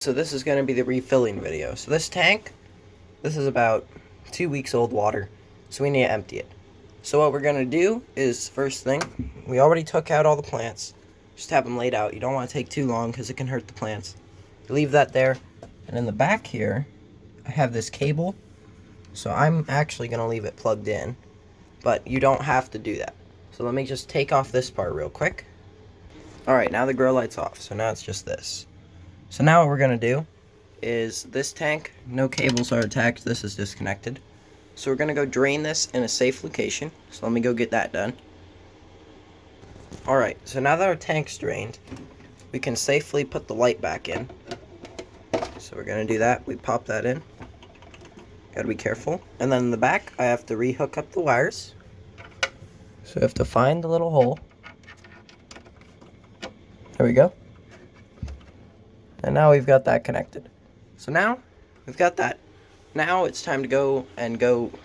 So this is going to be the refilling video. So this tank, this is about 2 weeks old water, so we need to empty it. So what we're going to do is, first thing, we already took out all the plants. Just have them laid out. You don't want to take too long because it can hurt the plants. You leave that there. And in the back here, I have this cable. So I'm actually going to leave it plugged in, but you don't have to do that. So let me just take off this part real quick. Alright, now the grow light's off, so now it's just this. So now what we're going to do is this tank, no cables are attached, this is disconnected. So we're going to go drain this in a safe location. So let me go get that done. Alright, so now that our tank's drained, we can safely put the light back in. So we're going to do that. We pop that in. Got to be careful. And then in the back, I have to re-hook up the wires. So we have to find the little hole. There we go. And now we've got that connected. So now we've got that. Now it's time to go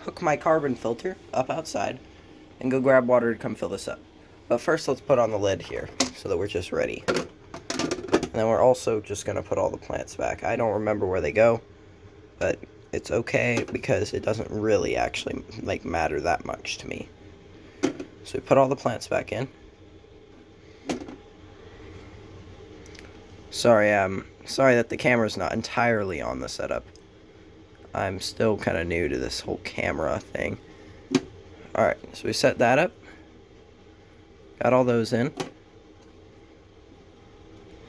hook my carbon filter up outside and go grab water to come fill this up. But first let's put on the lid here so that we're just ready. And then we're also just going to put all the plants back. I don't remember where they go, but it's okay because it doesn't really actually matter that much to me. So we put all the plants back in. Sorry that the camera's not entirely on the setup. I'm still kind of new to this whole camera thing. Alright, so we set that up. Got all those in.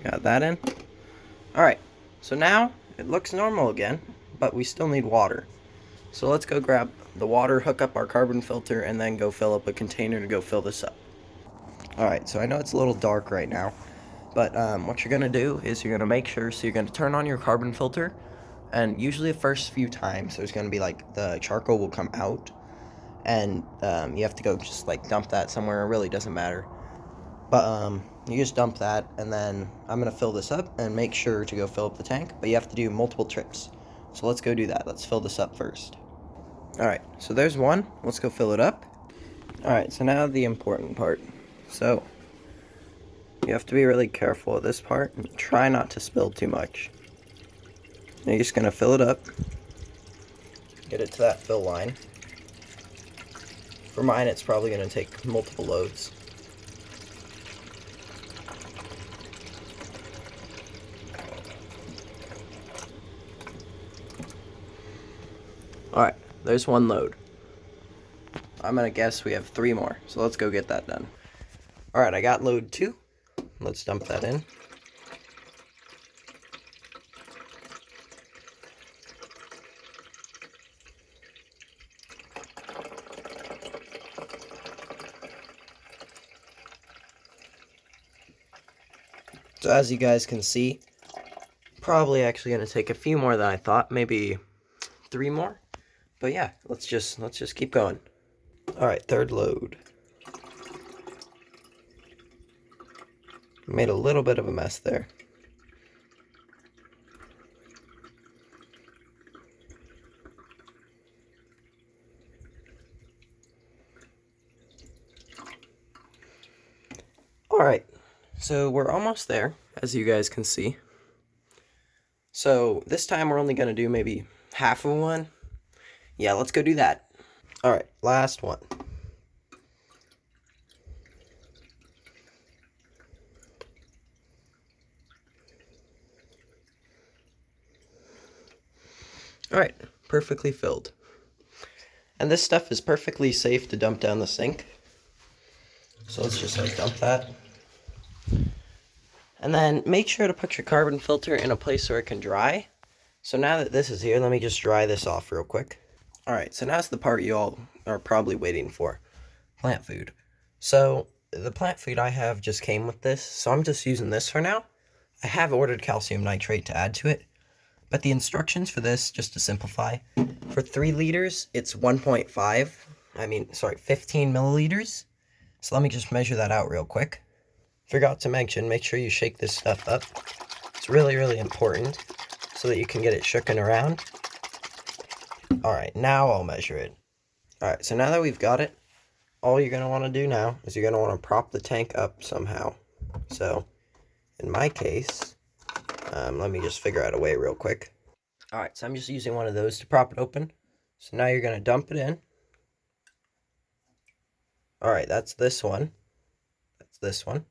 Got that in. Alright, so now it looks normal again, but we still need water. So let's go grab the water, hook up our carbon filter, and then go fill up a container to go fill this up. Alright, so I know it's a little dark right now. But what you're going to do is you're going to make sure, so you're going to turn on your carbon filter, and usually the first few times there's going to be the charcoal will come out, and you have to go just dump that somewhere. It really doesn't matter. But you just dump that, and then I'm going to fill this up and make sure to go fill up the tank, but you have to do multiple trips. So let's go do that. Let's fill this up first. Alright, so there's one. Let's go fill it up. Alright, so now the important part. So you have to be really careful at this part and try not to spill too much. You're just going to fill it up, get it to that fill line. For mine, it's probably going to take multiple loads. Alright, there's one load. I'm going to guess we have 3 more, so let's go get that done. Alright, I got load 2. Let's dump that in. So as you guys can see, probably actually going to take a few more than I thought, maybe 3 more. But yeah, let's just keep going. All right, third load. Made a little bit of a mess there. Alright, so we're almost there, as you guys can see. So this time we're only going to do maybe half of one. Yeah, let's go do that. Alright, last one. Alright, perfectly filled. And this stuff is perfectly safe to dump down the sink. So let's just dump that. And then make sure to put your carbon filter in a place where it can dry. So now that this is here, let me just dry this off real quick. Alright, so now's the part you all are probably waiting for. Plant food. So the plant food I have just came with this, so I'm just using this for now. I have ordered calcium nitrate to add to it. But the instructions for this, just to simplify, for 3 liters, it's 15 milliliters. So let me just measure that out real quick. Forgot to mention, make sure you shake this stuff up. It's really, really important so that you can get it shooken around. Alright, now I'll measure it. Alright, so now that we've got it, all you're going to want to do now is you're going to want to prop the tank up somehow. So, in my case, Let me just figure out a way real quick. Alright, so I'm just using one of those to prop it open. So now you're going to dump it in. Alright, that's this one. That's this one.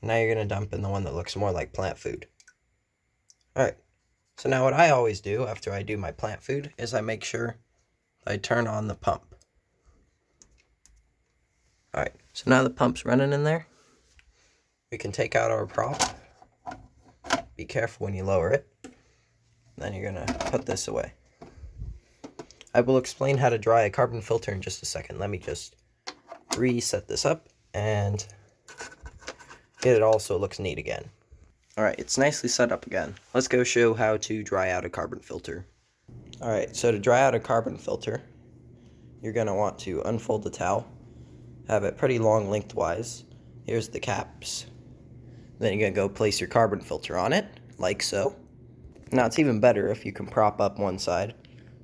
Now you're going to dump in the one that looks more like plant food. Alright, so now what I always do after I do my plant food is I make sure I turn on the pump. Alright, so now the pump's running in there. We can take out our prop. Be careful when you lower it. Then you're going to put this away. I will explain how to dry a carbon filter in just a second. Let me just reset this up and get it all so it looks neat again. Alright, it's nicely set up again. Let's go show how to dry out a carbon filter. Alright, so to dry out a carbon filter, you're going to want to unfold the towel, have it pretty long lengthwise. Here's the caps. Then you're going to go place your carbon filter on it, like so. Now it's even better if you can prop up one side,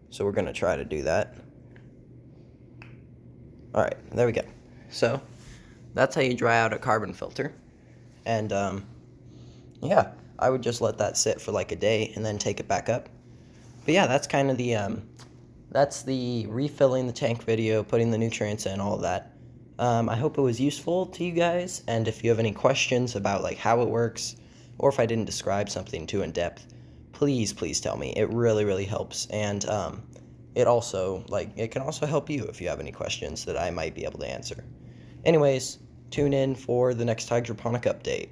so we're going to try to do that. Alright, there we go. So, that's how you dry out a carbon filter. And, yeah, I would just let that sit for like a day and then take it back up. But yeah, that's kind of that's the refilling the tank video, putting the nutrients in, all of that. I hope it was useful to you guys, and if you have any questions about like how it works, or if I didn't describe something too in depth, please tell me. It really helps, and it can also help you if you have any questions that I might be able to answer. Anyways, tune in for the next hydroponic update.